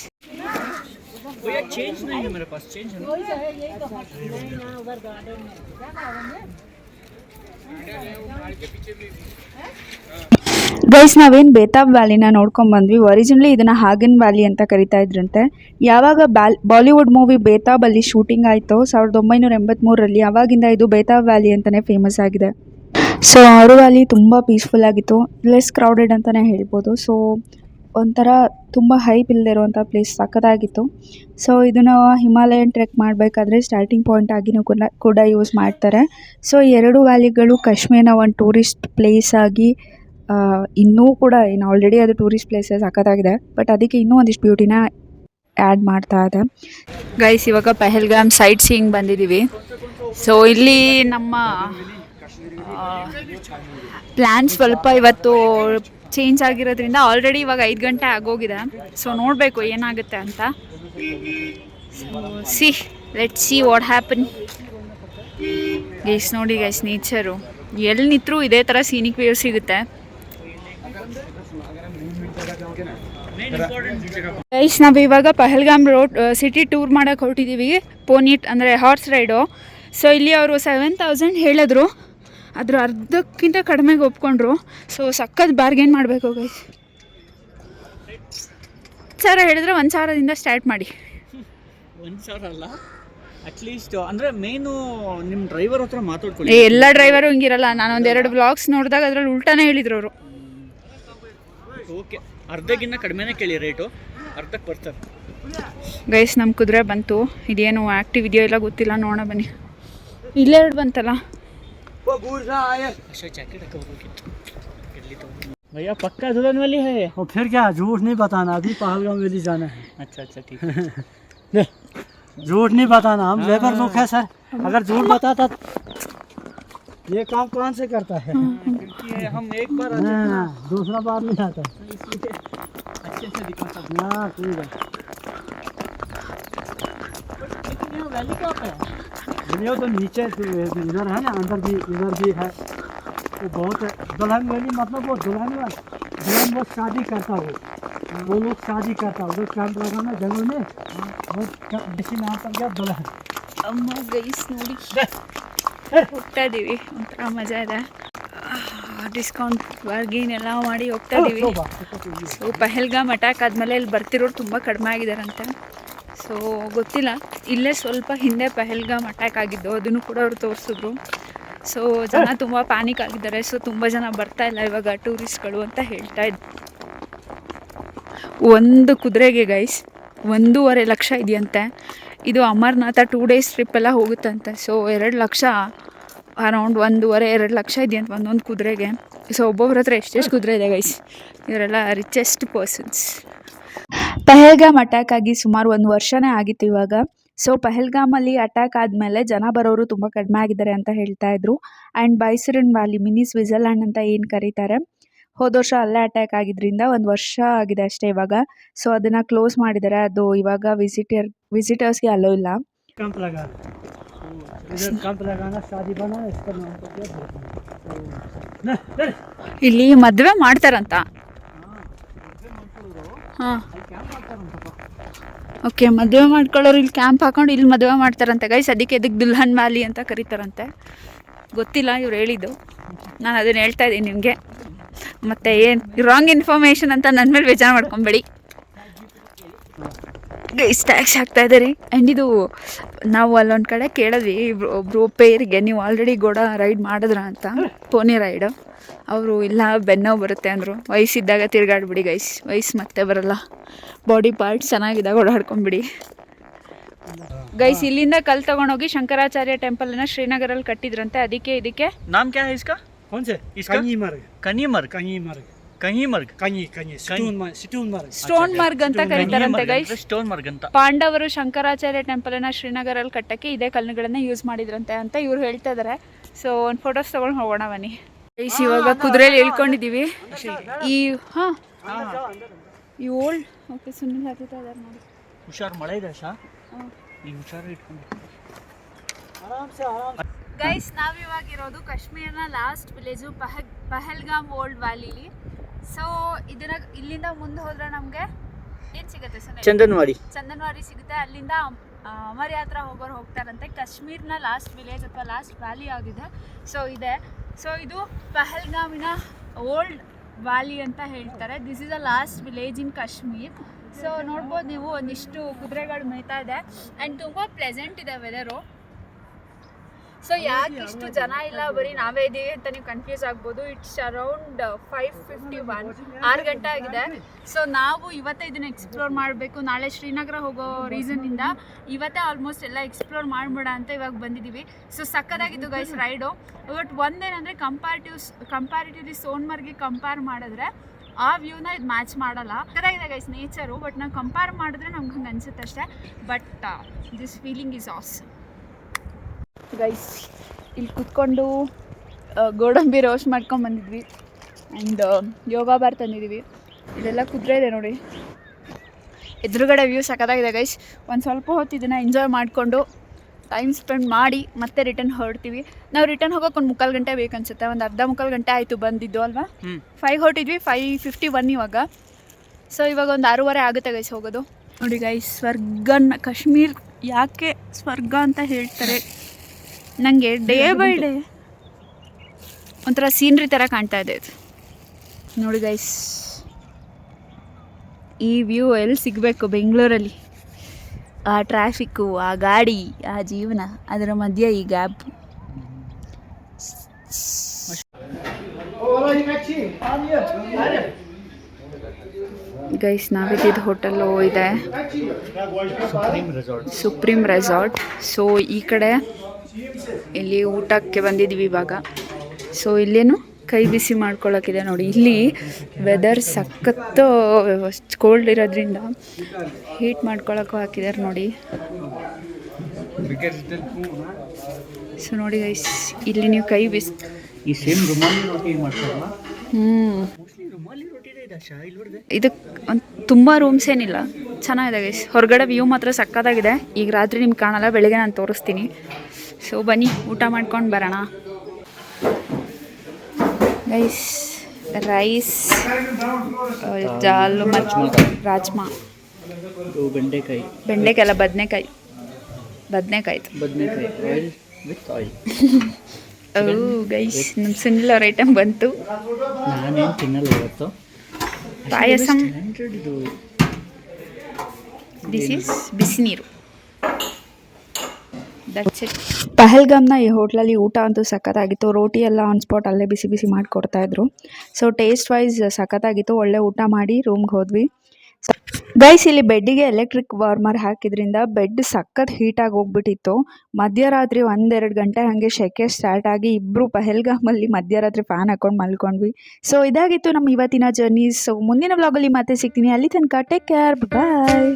ಗೈಸ್ ನಾವೇನು ಬೇತಾಬ್ ವ್ಯಾಲಿನ ನೋಡ್ಕೊಂಡು ಬಂದ್ವಿ. ಒರಿಜಿನಲಿ ಇದನ್ನು ಹಾಗನ್ ವ್ಯಾಲಿ ಅಂತ ಕರಿತಾ ಇದ್ರಂತೆ. ಯಾವಾಗ ಬಾಲಿವುಡ್ ಮೂವಿ ಬೇತಾಬಲ್ಲಿ ಶೂಟಿಂಗ್ ಆಯಿತು 1983ರಲ್ಲಿ, ಆವಾಗಿಂದ ಇದು ಬೇತಾಬ್ ವ್ಯಾಲಿ ಅಂತಲೇ ಫೇಮಸ್ ಆಗಿದೆ. ಸೊ ಆರು ವ್ಯಾಲಿ ತುಂಬ ಪೀಸ್ಫುಲ್ ಆಗಿತ್ತು, ಲೆಸ್ ಕ್ರೌಡೆಡ್ ಅಂತಲೇ ಹೇಳ್ಬೋದು. ಸೊ ಒಂಥರ ತುಂಬ ಹೈಪ್ ಇಲ್ಲದೆ ಇರುವಂಥ ಪ್ಲೇಸ್ ಸಕ್ಕತ್ತಾಗಿತ್ತು. ಸೊ ಇದನ್ನು ಹಿಮಾಲಯನ್ ಟ್ರೆಕ್ ಮಾಡಬೇಕಾದ್ರೆ ಸ್ಟಾರ್ಟಿಂಗ್ ಪಾಯಿಂಟ್ ಆಗಿನೂ ಕೂಡ ಯೂಸ್ ಮಾಡ್ತಾರೆ. ಸೊ ಎರಡು ವ್ಯಾಲಿಗಳು ಕಾಶ್ಮೀರ್ನ ಒಂದು ಟೂರಿಸ್ಟ್ ಪ್ಲೇಸ್ ಆಗಿ ಇನ್ನೂ ಕೂಡ ಏನು ಆಲ್ರೆಡಿ ಅದು ಟೂರಿಸ್ಟ್ ಪ್ಲೇಸಸ್ ಸಕ್ಕತ್ತಾಗಿದೆ, ಬಟ್ ಅದಕ್ಕೆ ಇನ್ನೂ ಒಂದಿಷ್ಟು ಬ್ಯೂಟಿನ ಆ್ಯಡ್ ಮಾಡ್ತಾ ಇದೆ. ಗೈಸ್ ಇವಾಗ ಪಹಲ್ಗಾಮ್ ಸೈಟ್ ಸೀಯಿಂಗ್ ಬಂದಿದ್ದೀವಿ. ಸೊ ಇಲ್ಲಿ ನಮ್ಮ ಪ್ಲ್ಯಾನ್ ಸ್ವಲ್ಪ ಇವತ್ತು ಚೇಂಜ್ ಆಗಿರೋದ್ರಿಂದ ಆಲ್ರೆಡಿ ಇವಾಗ 5 ಗಂಟೆ ಆಗೋಗಿದೆ. ಸೊ ನೋಡಬೇಕು ಏನಾಗುತ್ತೆ ಅಂತ. So let see what happen. Guys ನೋಡಿ ಗೈಸ್, ನೇಚರು ಎಲ್ಲಿ ನಿಂತರೂ ಇದೇ ಥರ ಸೀನಿಕ್ ವ್ಯೂ ಸಿಗುತ್ತೆ. ಗೈಸ್ ನಾವು ಇವಾಗ ಪಹಲ್ಗಾಮ್ ರೋಡ್ ಸಿಟಿ ಟೂರ್ ಮಾಡೋಕ್ಕೆ ಹೊರಟಿದ್ದೀವಿ. ಪೋನಿಟ್ ಅಂದರೆ ಹಾರ್ಸ್ ರೈಡು. ಸೊ ಇಲ್ಲಿ ಅವರು 7,000 ಹೇಳಿದ್ರು, ಅದ್ರ ಅರ್ಧಕ್ಕಿಂತ ಕಡಿಮೆಗೆ ಒಪ್ಕೊಂಡ್ರು. ಸೊ ಸಖತ್ ಬಾರ್ಗೇನ್ ಮಾಡಬೇಕು ಗೈಸ್. 1,000 ಹೇಳಿದ್ರೆ 1,000ದಿಂದ ಸ್ಟಾರ್ಟ್ ಮಾಡಿ. 1,000 ಅಲ್ಲ, ಅಟ್ಲೀಸ್ಟ್ ಅಂದರೆ ಮೇನು ನಿಮ್ಮ ಡ್ರೈವರ್ ಹತ್ರ ಮಾತಾಡ್ಕೊಳ್ಳಿ. ಎಲ್ಲ ಡ್ರೈವರು ಹಿಂಗಿರಲ್ಲ. ನಾನೊಂದು 2 ವ್ಲಾಗ್ಸ್ ನೋಡಿದಾಗ ಅದ್ರಲ್ಲಿ ಉಲ್ಟಾನೇ ಹೇಳಿದ್ರು ಅವರು. ಓಕೆ, ಅರ್ಧಕ್ಕಿಂತ ಕಡಿಮೆನೇ ಕೇಳಿ ರೇಟು, ಅರ್ಧಕ್ಕೆ ಬರ್ತಾರೆ. ಗೈಸ್ ನಮ್ಮ ಕುದುರೆ ಬಂತು. ಇದೇನು ಆ್ಯಕ್ಟಿವ್ ಇದೆಯೋ ಇಲ್ಲ ಗೊತ್ತಿಲ್ಲ, ನೋಡೋಣ ಬನ್ನಿ. ಇಲ್ಲೇ 2 ಬಂತಲ್ಲ. भैया पक्का दुल्हन वाली है? और फिर क्या, झूठ नहीं बताना, अभी पहलगाम वैली जाना है। अच्छा ठीक है। झूठ नहीं बताना, हम लेबर लोग हैं सर। अगर झूठ बताता ये काम कौन से करता है? क्योंकि हम एक बार दूसरा बार नहीं आता अच्छे से दिखाता हूँ। हाँ ठीक है। वैली कहाँ पे है? दुनिया तो नीचे इधर है ना, अंदर भी इधर भी है। वो बहुत दुल्हन वैली मतलब वो दुल्हन वो शादी करता हो, वो लोग शादी करता हो, वो कैंप लगाना जंगल में, वो इसी नाम पर गया दुल्हन। ಅಮ್ಮ ಗೈಸ್ ನೋಡಿ ಹೋಗ್ತಾ ಇದ್ದೀವಿ. ಒಂಥರ ಮಜಾ ಇದೆ. ಡಿಸ್ಕೌಂಟ್ ಬಾರ್ಗೇನ್ ಎಲ್ಲ ಮಾಡಿ ಹೋಗ್ತಾ ಇದ್ದೀವಿ. ಸೊ ಪಹಲ್ಗಾಮ್ ಅಟ್ಯಾಕ್ ಆದಮೇಲೆ ಇಲ್ಲಿ ಬರ್ತಿರೋರು ತುಂಬ ಕಡಿಮೆ ಆಗಿದ್ದಾರಂತೆ. ಸೊ ಗೊತ್ತಿಲ್ಲ, ಇಲ್ಲೇ ಸ್ವಲ್ಪ ಹಿಂದೆ ಪಹಲ್ಗಾಮ್ ಅಟ್ಯಾಕ್ ಆಗಿದ್ದು, ಅದನ್ನು ಕೂಡ ಅವರು ತೋರಿಸಿದ್ರು. ಸೊ ಜನ ತುಂಬ ಪ್ಯಾನಿಕ್ ಆಗಿದ್ದಾರೆ. ಸೊ ತುಂಬ ಜನ ಬರ್ತಾ ಇಲ್ಲ ಇವಾಗ ಟೂರಿಸ್ಟ್ಗಳು ಅಂತ ಹೇಳ್ತಾ ಇದ್ರು. ಒಂದು ಕುದುರೆಗೆ ಗೈಸ್ 1.5 ಲಕ್ಷ ಇದೆಯಂತೆ. ಇದು ಅಮರ್ನಾಥ 2 ಡೇಸ್ ಟ್ರಿಪ್ ಎಲ್ಲ ಹೋಗುತ್ತಂತೆ. ಸೊ 2 ಲಕ್ಷ, ಅರೌಂಡ್ 1.5-2 ಲಕ್ಷ ಇದೆಯಂತ ಒಂದೊಂದು ಕುದುರೆಗೆ. ಸೊ ಒಬ್ಬೊಬ್ಬರ ಹತ್ರ ಎಷ್ಟೆಷ್ಟು ಕುದುರೆ ಇದೆ ಗೈಸ್. ಇವರೆಲ್ಲ ರಿಚೆಸ್ಟ್ ಪರ್ಸನ್ಸ್. ಪಹಲ್ಗಾಮ್ ಅಟ್ಯಾಕ್ ಆಗಿ ಸುಮಾರು 1 ವರ್ಷನೇ ಆಗಿತ್ತು ಇವಾಗ. ಸೊ ಪಹಲ್ಗಾಮಲ್ಲಿ ಅಟ್ಯಾಕ್ ಆದಮೇಲೆ ಜನ ಬರೋರು ತುಂಬ ಕಡಿಮೆ ಆಗಿದ್ದಾರೆ ಅಂತ ಹೇಳ್ತಾ ಇದ್ರು. ಆ್ಯಂಡ್ ಬೈಸರನ್ ವ್ಯಾಲಿ, ಮಿನಿ ಸ್ವಿಟ್ಜರ್ಲ್ಯಾಂಡ್ ಅಂತ ಏನು ಕರೀತಾರೆ, ಹೋದ ವರ್ಷ ಅಲ್ಲೇ ಅಟ್ಯಾಕ್ ಆಗಿದ್ದರಿಂದ 1 ವರ್ಷ ಆಗಿದೆ ಅಷ್ಟೇ ಇವಾಗ. ಸೊ ಅದನ್ನು ಕ್ಲೋಸ್ ಮಾಡಿದ್ದಾರೆ. ಅದು ಇವಾಗ ವಿಸಿಟರ್ಸ್ಗೆ ಅಲೋ ಇಲ್ಲ. कैंप लगा, इधर कैंप लगाना, शादी बना, इसका नाम तो क्या ಇಲ್ಲಿ ಮದುವೆ ಮಾಡ್ತಾರಂತ. ಹಾಂ, ಓಕೆ, ಮದುವೆ ಮಾಡ್ಕೊಳ್ಳೋರು ಇಲ್ಲಿ ಕ್ಯಾಂಪ್ ಹಾಕೊಂಡು ಇಲ್ಲಿ ಮದುವೆ ಮಾಡ್ತಾರಂತೆ ಗೈಸ್. ಅದಕ್ಕೆ ಇದಕ್ಕೆ ದುಲ್ಹನ್ ವ್ಯಾಲಿ ಅಂತ ಕರೀತಾರಂತೆ. ಗೊತ್ತಿಲ್ಲ, ಇವ್ರು ಹೇಳಿದ್ದು, ನಾನು ಅದನ್ನು ಹೇಳ್ತಾ ಇದ್ದೀನಿ ನಿಮಗೆ. ಮತ್ತು ಏನು ರಾಂಗ್ ಇನ್ಫಾರ್ಮೇಷನ್ ಅಂತ ನನ್ನ ಮೇಲೆ ಬೇಜಾರು ಮಾಡ್ಕೊಬೇಡಿ ಗೈಸ್. ಟ್ಯಾಕ್ಸ್ ಹಾಕ್ತಾ ಇದ್ದಾರೆ. ಆ್ಯಂಡ್ ಇದು ನಾವು ಅಲ್ಲೊಂದು ಕಡೆ ಕೇಳಿದ್ವಿ ಒಬ್ಬರು ಪೇರಿಗೆ, ನೀವು ಆಲ್ರೆಡಿ ಗೋಡ ರೈಡ್ ಮಾಡಿದ್ರ ಅಂತ, ಪೋನಿ ರೈಡು. ಅವರು ಇಲ್ಲ, ಬೆನ್ನೋವು ಬರುತ್ತೆ ಅಂದರು. ವಯಸ್ಸಿದ್ದಾಗ ತಿರುಗಾಡ್ಬಿಡಿ ಗೈಸ್, ವಯಸ್ಸು ಮತ್ತೆ ಬರಲ್ಲ. ಬಾಡಿ ಪಾರ್ಟ್ಸ್ ಚೆನ್ನಾಗಿದ್ದಾಗ ಓಡಾಡ್ಕೊಂಬಿಡಿ ಗೈಸ್. ಇಲ್ಲಿಂದ ಕಲ್ ತೊಗೊಂಡೋಗಿ ಶಂಕರಾಚಾರ್ಯ ಟೆಂಪಲ್ನ ಶ್ರೀನಗರಲ್ಲಿ ಕಟ್ಟಿದ್ರಂತೆ. ಅದಕ್ಕೆ ಇದಕ್ಕೆ नाम क्या है इसका? कौन से? इसका कंगीमर्ग। कनीमर्ग कंगीमर्ग। कनीमर्ग कंगी स्टोन मार्ग। ಸ್ಟೋನ್ ಮಾರ್ಗ್ ಅಂತ ಕರೀತಾರಂತೆ ಗೈಸ್. स्टोन मार्ग ಅಂತ. ಪಾಂಡವರು ಶಂಕರಾಚಾರ್ಯ ಟೆಂಪಲ್ನ ಶ್ರೀನಗರಲ್ಲಿ ಕಟ್ಟಕ್ಕೆ ಇದೇ ಕಲ್ಲುಗಳನ್ನ ಯೂಸ್ ಮಾಡಿದ್ರಂತೆ ಅಂತ ಇವ್ರು ಹೇಳ್ತಾ ಇದ್ದಾರೆ. ಸೊ ಒಂದು ಫೋಟೋಸ್ ತೊಗೊಂಡು ಹೋಗೋಣ ಬನ್ನಿ ಗೈಸ್. ಇವಾಗ ಕುದುರೆಯಲ್ಲಿ ಇಳ್ಕೊಂಡಿದ್ದೀವಿ. ಈ ಹಾಂ, ಈ ಓಲ್ಡ್, ಓಕೆ, ಸುಮ್ಮನೆ ಹತ್ತುತ್ತಾ ಇದ್ದಾರೆ ನೋಡಿ. ಹುಷಾರು, ಮಳೆ ಇದೆ ಶಾ, ಈ ಹುಷಾರು ಇಟ್ಕೊಂಡು ಗೈಸ್. ನಾವಿವಾಗಿರೋದು ಕಾಶ್ಮೀರ್ನ ಲಾಸ್ಟ್ ವಿಲೇಜು ಪಹಲ್ಗಾಮ್ ಓಲ್ಡ್ ವ್ಯಾಲಿಲಿ. ಸೊ ಇಲ್ಲಿಂದ ಮುಂದೆ ಹೋದ್ರೆ ನಮಗೆ ಏನು ಸಿಗುತ್ತೆ ಸರ್? ಚಂದನ್ವಾರಿ ಸಿಗುತ್ತೆ. ಅಲ್ಲಿಂದ ಅಮರ್ ಯಾತ್ರಾ ಹೋಗೋರು ಹೋಗ್ತಾರಂತೆ. ಕಾಶ್ಮೀರ್ನ ಲಾಸ್ಟ್ ವಿಲೇಜ್ ಅಥವಾ ಲಾಸ್ಟ್ ವ್ಯಾಲಿ ಯಾವುದಿದೆ ಸೊ ಇದೆ. ಸೊ ಇದು ಪಹಲ್ಗಾಮಿನ ಓಲ್ಡ್ ವ್ಯಾಲಿ ಅಂತ ಹೇಳ್ತಾರೆ. This is a last village in Kashmir. So ನೋಡ್ಬೋದು ನೀವು, ಒಂದಿಷ್ಟು ಕುದುರೆಗಳು ಮೇಯ್ತಾ ಇದೆ ಆ್ಯಂಡ್ ತುಂಬ ಪ್ಲೆಸೆಂಟ್ ಇದೆ ವೆದರು. ಸೊ ಯಾಕೆ ಇಷ್ಟು ಜನ ಇಲ್ಲ, ಬರೀ ನಾವೇ ಇದ್ದೀವಿ ಅಂತ ನೀವು ಕನ್ಫ್ಯೂಸ್ ಆಗ್ಬೋದು. ಇಟ್ಸ್ ಅರೌಂಡ್ 5:51, 6 ಗಂಟೆ ಆಗಿದೆ. ಸೊ ನಾವು ಇವತ್ತೇ ಇದನ್ನು ಎಕ್ಸ್ಪ್ಲೋರ್ ಮಾಡಬೇಕು. ನಾಳೆ ಶ್ರೀನಗರ ಹೋಗೋ ರೀಸನ್ನಿಂದ ಇವತ್ತೇ ಆಲ್ಮೋಸ್ಟ್ ಎಲ್ಲ ಎಕ್ಸ್ಪ್ಲೋರ್ ಮಾಡ್ಬೇಡ ಅಂತ ಇವಾಗ ಬಂದಿದ್ದೀವಿ. ಸೊ ಸಕ್ಕದಾಗಿತ್ತು ಗೈಸ್ ರೈಡು. ಬಟ್ ಒಂದೇನಂದರೆ ಕಂಪ್ಯಾರಿಟಿವ್ಲಿ ಸೋನ್ಮರ್ಗೆ ಕಂಪೇರ್ ಮಾಡಿದ್ರೆ ಆ ವ್ಯೂನ ಇದು ಮ್ಯಾಚ್ ಮಾಡಲ್ಲ. ಸಕ್ಕದಾಗಿದೆ ಗೈಸ್ ನೇಚರು. ಬಟ್ ನಾವು ಕಂಪೇರ್ ಮಾಡಿದ್ರೆ ನಮ್ಗೆ ಹಂಗೆ ಅನ್ಸುತ್ತೆ ಅಷ್ಟೇ. But this feeling is awesome guys. ಇಲ್ಲಿ ಕುತ್ಕೊಂಡು ಗೋಡಂಬಿ ರೋಸ್ಟ್ ಮಾಡ್ಕೊಂಡು ಬಂದಿದ್ವಿ ಆ್ಯಂಡ್ ಯೋಗ ಬಾರ್ ತಂದಿದ್ದೀವಿ. ಇದೆಲ್ಲ ಕುದುರೆ ಇದೆ ನೋಡಿ, ಎದುರುಗಡೆ ವ್ಯೂ ಸಕ್ಕತ್ತಾಗಿದೆ ಗೈಸ್. ಒಂದು ಸ್ವಲ್ಪ ಹೊತ್ತು ಇದನ್ನು ಎಂಜಾಯ್ ಮಾಡಿಕೊಂಡು ಟೈಮ್ ಸ್ಪೆಂಡ್ ಮಾಡಿ ಮತ್ತೆ ರಿಟರ್ನ್ ಹೊರಡ್ತೀವಿ. ನಾವು ರಿಟರ್ನ್ ಹೋಗೋಕೆ ಒಂದು 3/4 ಗಂಟೆ ಬೇಕನ್ಸುತ್ತೆ. ಒಂದು ಅರ್ಧ 3/4 ಗಂಟೆ ಆಯಿತು ಬಂದಿದ್ದು ಅಲ್ವಾ. 5 ಹೊರಟಿದ್ವಿ, 5:51 ಇವಾಗ. ಸೊ ಇವಾಗ ಒಂದು 6:30 ಆಗುತ್ತೆ ಗೈಸ್ ಹೋಗೋದು. ನೋಡಿ ಗೈಸ್, ಸ್ವರ್ಗನ ಕಾಶ್ಮೀರ್ ಯಾಕೆ ಸ್ವರ್ಗ ಅಂತ ಹೇಳ್ತಾರೆ, ನನಗೆ ಡೇ ಬೈ ಡೇ ಒಂಥರ ಸೀನ್ರಿ ಥರ ಕಾಣ್ತಾ ಇದೆ ಇದು. ನೋಡಿ ಗೈಸ್, ಈ ವ್ಯೂ ಎಲ್ಲಿ ಸಿಗಬೇಕು ಬೆಂಗಳೂರಲ್ಲಿ? ಆ ಟ್ರಾಫಿಕ್ಕು, ಆ ಗಾಡಿ, ಆ ಜೀವನ, ಅದರ ಮಧ್ಯೆ ಈ ಗ್ಯಾಪ್. ಗೈಸ್ ನಾವಿದ್ದಿದ್ದು ಹೋಟೆಲ್ಲು ಇದೆ ಸುಪ್ರೀಂ ರೆಸಾರ್ಟ್. ಸೊ ಈ ಕಡೆ ಇಲ್ಲಿ ಊಟಕ್ಕೆ ಬಂದಿದ್ವಿ ಇವಾಗ. ಸೊ ಇಲ್ಲೇನು ಕೈ ಬಿಸಿ ಮಾಡ್ಕೊಳ್ಳೋಕ್ಕಿದೆ ನೋಡಿ. ಇಲ್ಲಿ ವೆದರ್ ಸಖತ್ತು ಕೋಲ್ಡ್ ಇರೋದ್ರಿಂದ ಹೀಟ್ ಮಾಡ್ಕೊಳ್ಳೋಕ್ಕೂ ಹಾಕಿದ್ದಾರೆ ನೋಡಿ. ಸೊ ನೋಡಿ ಗೈಸ್, ಇಲ್ಲಿ ನೀವು ಕೈ ಬಿಸಿ ಈ ಸೇಮ್ ರುಮಾಲಿ ರೋಟಿ ಮಾಡ್ತಾರಲ್ಲ, ಇದಕ್ಕೆ ಒಂದು ತುಂಬ ರೂಮ್ಸ್ ಏನಿಲ್ಲ, ಚೆನ್ನಾಗಿದೆ ಗೈಸ್. ಹೊರಗಡೆ ವ್ಯೂ ಮಾತ್ರ ಸಕ್ಕತ್ತಾಗಿದೆ. ಈಗ ರಾತ್ರಿ ನಿಮ್ಗೆ ಕಾಣಲ್ಲ, ಬೆಳಿಗ್ಗೆ ನಾನು ತೋರಿಸ್ತೀನಿ. ಸೊ ಬನ್ನಿ ಊಟ ಮಾಡ್ಕೊಂಡು ಬರೋಣ ಗೈಸ್. ರೈಸ್, ಜಾಲು ಮತ್ತು ರಾಜ್ಮಾ, ಬೆಂಡೆಕಾಯಿ ಅಲ್ಲ ಬದನೆಕಾಯಿ ಆಯಿಲ್ ವಿತ್ ಆಯಿಲ್. ಗೈಸ್ ನಮ್ಮ ಸುನಿಲ್ ಅವ್ರ ಐಟಮ್ ಬಂತು. ನಾನೇನು ತಿನ್ನಲ್ಲ ಇವತ್ತು. ಪಾಯಸಂ, ದಿಸ್ ಈಸ್ ಬಿಸಿನೀರು. That's it. ಪಹಲ್ಗಾಮ್ನ ಈ ಹೋಟ್ಲಲ್ಲಿ ಊಟ ಅಂತೂ ಸಖತ್ತಾಗಿತ್ತು. ರೋಟಿ ಎಲ್ಲ ಆನ್ ಸ್ಪಾಟ್ ಅಲ್ಲೇ ಬಿಸಿ ಬಿಸಿ ಮಾಡಿಕೊಡ್ತಾಯಿದ್ರು. ಸೊ ಟೇಸ್ಟ್ ವೈಸ್ ಸಖತ್ತಾಗಿತ್ತು. ಒಳ್ಳೆ ಊಟ ಮಾಡಿ ರೂಮ್ಗೆ ಹೋದ್ವಿ ಗೈಸ್. ಇಲ್ಲಿ ಬೆಡ್ಡಿಗೆ ಎಲೆಕ್ಟ್ರಿಕ್ ವಾರ್ಮರ್ ಹಾಕಿದ್ರಿಂದ ಬೆಡ್ ಸಖತ್ ಹೀಟಾಗಿ ಹೋಗ್ಬಿಟ್ಟಿತ್ತು. ಮಧ್ಯರಾತ್ರಿ 1-2 ಗಂಟೆ ಹಾಗೆ ಸೆಕೆ ಸ್ಟಾರ್ಟ್ ಆಗಿ ಇಬ್ಬರು ಪಹಲ್ಗಾಮಲ್ಲಿ ಮಧ್ಯರಾತ್ರಿ ಫ್ಯಾನ್ ಹಾಕೊಂಡು ಮಲ್ಕೊಂಡ್ವಿ. ಸೊ ಇದಾಗಿತ್ತು ನಮ್ಮ ಇವತ್ತಿನ ಜರ್ನಿ. ಸೊ ಮುಂದಿನ ವ್ಲಾಗಲ್ಲಿ ಮತ್ತೆ ಸಿಗ್ತೀನಿ. ಅಲ್ಲಿ ತನಕ ಟೇಕ್ ಕೇರ್, ಬಾಯ್.